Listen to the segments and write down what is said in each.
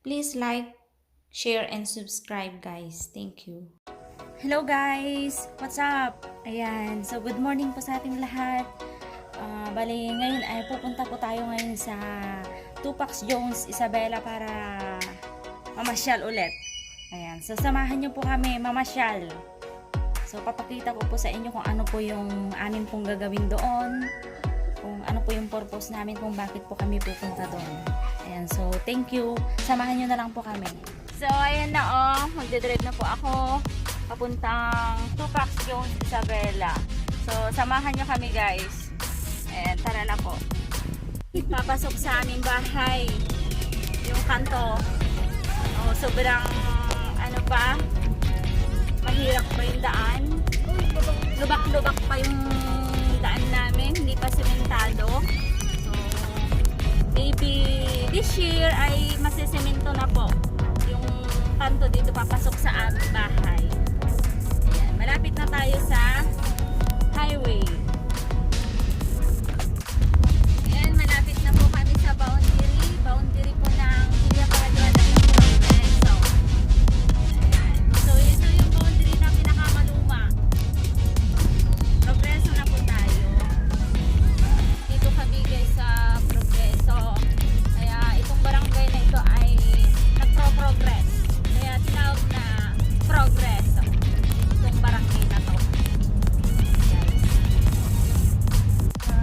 Please like, share, and subscribe guys. Thank you. Hello guys! What's up? Ayan, so good morning po sa ating lahat. Bali, ngayon ay pupunta po tayo ngayon sa Tupac Jones, Isabela para mamasyal ulit. Ayan, so samahan nyo po kami mamasyal. So papakita ko po sa inyo kung ano po yung amin pong gagawin doon, kung ano po yung purpose namin, kung bakit po kami pupunta doon. Ayan, so thank you. Samahan nyo na lang po kami. So ayan na magdadrive na po ako papuntang Tupac Jones, Isabela. So samahan nyo kami guys. Ayan, tara na po. Papasok sa aming bahay yung kanto. Sobrang ano pa, mahirap pa yung daan. Lubak-lubak pa yung daan namin, hindi pa sementado. So maybe this year ay masisemento na po yung kanto dito papasok sa aming bahay. Ayan, malapit na tayo sa highway. Ayan, malapit na po kami sa boundary po ng Villa Paraguada ng Progreso. Ayan, so ito yung boundary na pinakamaluma. Progreso na po tayo. Dito kami guys sa Progreso. Kaya itong barangay na ito ay nagpro-progress. Kaya tinawag na Progreso itong barangay na to. Guys.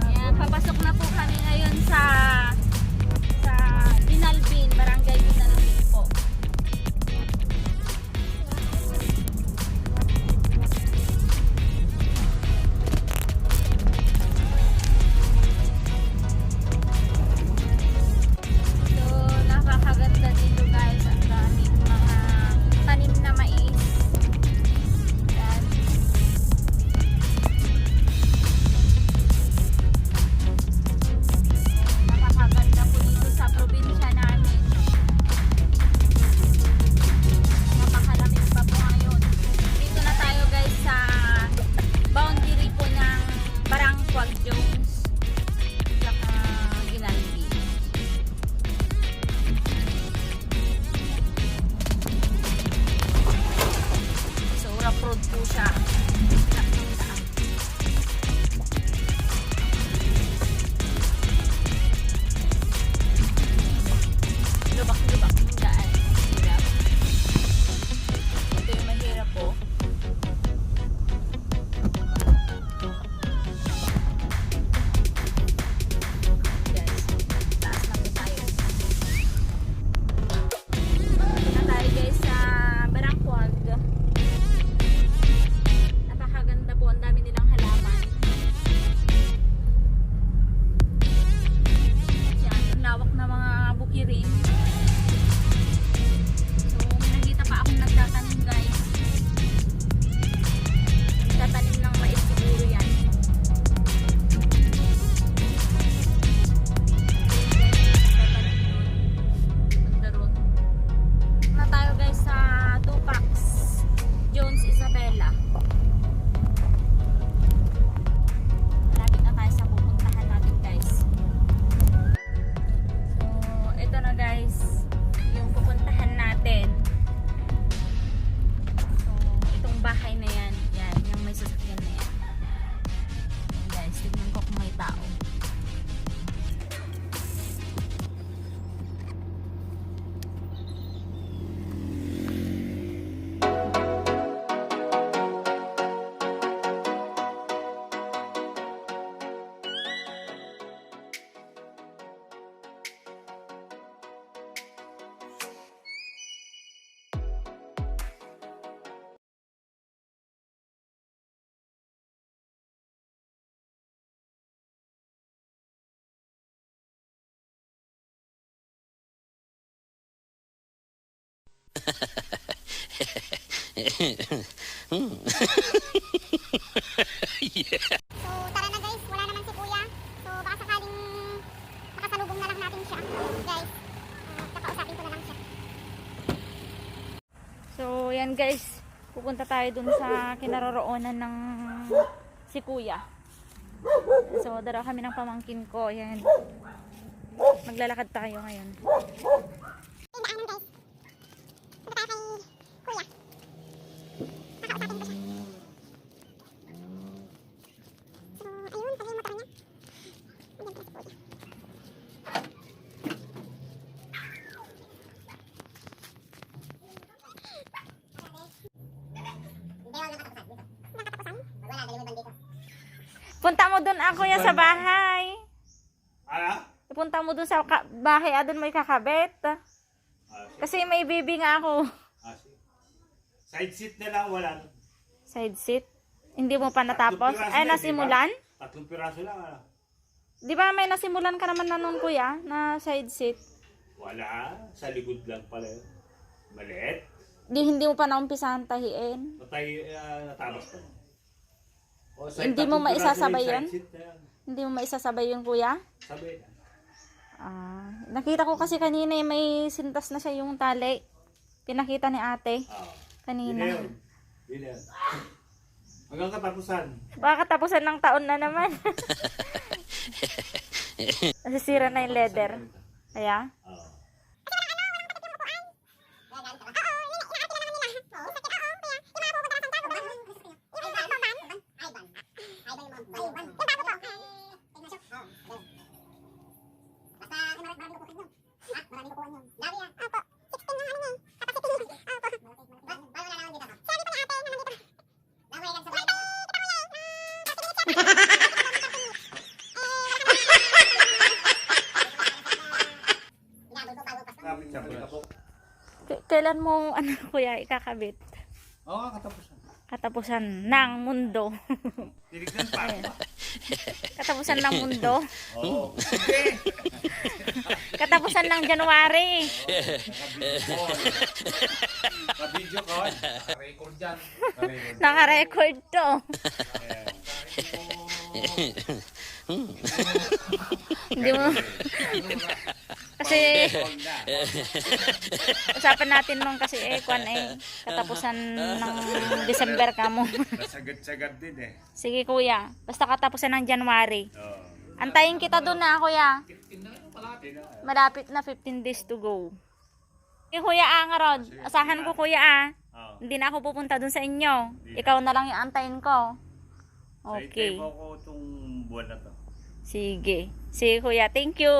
Ayan, papasok na po kami ngayon sa Binalbin, barangay Binalbin po. So, nakakaganda dito guys. Ang daming mga tanim na mais. Yan. Nakakaganda po dito sa probinsya namin. Napakalamig pa po ngayon. Dito na tayo guys sa boundary po ng Barangquag Jones. Saka Ginalbi. So, rough road po siya. Lubak-lubak yung daan. Hirap. Ito yung mahirap po. Guys, taas na po tayo. Na tayo guys sa Barangquag. Napakaganda po, ang dami nilang halaman. Yan, ang lawak na mga bukirin. So, may nakita pa akong nagtatanim guys. Nagtatanim ng mais siguro yan. Nagtatanim doon. Ganda ron. Na tayo guys sa Tupac Jones, Isabela. Malapit na tayo sa pupuntahan natin guys. So, ito na guys yung pupuntahan natin. So, itong bahay na yan. Yan, yung may sasakyan na yan. Yan guys, tignan ko kung may tao. So, tara na guys. Wala naman si kuya. So, baka sakaling makasalubong na lang natin siya. Guys, kakausapin ko na lang siya. So, yan guys. Pupunta tayo dun sa kinaroroonan ng si kuya. So, daraw kami ng pamangkin ko. Yan. Maglalakad tayo ngayon. Yung daanan guys. Punta mo dun ako ya sa bahay. Ano? Punta mo dun sa bahay, doon may kakabit. Kasi may baby nga ako. Sige. Side seat na lang, wala. Side seat. Hindi mo pa natapos? Tatlong piraso Ay, na, nasimulan? Diba? 3 piraso lang, ano? Di ba may nasimulan ka naman na nun, kuya? Na side seat. Wala. Sa likod lang pala yun. Maliit. Hindi mo pa naumpisahan tahiin. Natapos pa. O, Hindi mo maisasabay yun? Side seat na yan. Hindi mo maisasabay yun, kuya? Sabay na. Nakita ko kasi kanina may sintas na siya yung tali. Pinakita ni ate kanina. Yun na yun. Hanggang katapusan. Baka katapusan ng taon na naman. Nasisira na yung leather. Kaya? Oo. Kailan mo, kuya, ikakabit? Oo, katapusan. Katapusan ng mundo. Tinignan pa. Katapusan ng mundo. Oo. Sige. Katapusan ng January. Ka-video call. Record yan. Naka-record to. Hindi mo. Kasi usapan natin nung kasi katapusan ng December ka mo. Nasagad-sagad din eh. Sige kuya, basta katapusan ng January. Oo. Antayin kita doon na kuya. Malapit na 15 days to go. Okay, kuya Rod, asahan ko kuya Hindi na ako pupunta doon sa inyo. Ikaw na lang yung antayin ko. Okay. Sa mo ko itong buwan na to. Sige. Sige kuya, thank you.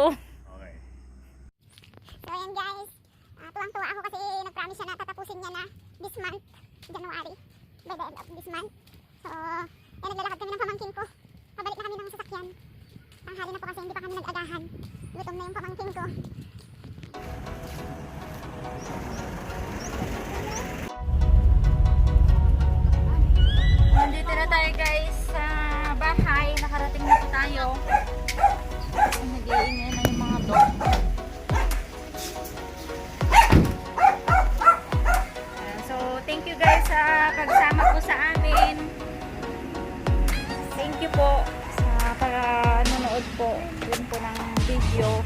Okay. So ayan guys, tuwang-tuwa ako kasi nag-promise siya na tatapusin niya na this month, January, by the end of this month. So, naglalakad kami ng pamangkin ko. Pabalik na kami ng sasakyan. Tanghali na po kasi hindi pa kami nag-agahan. Gutom na yung pamangkin ko. Nandito na tayo guys sa bahay. Nakarating na po tayo. Nag-iingay na yung mga dog. So, thank you guys sa pagsama po sa amin. Thank you po sa pag-nanood po din po ng video.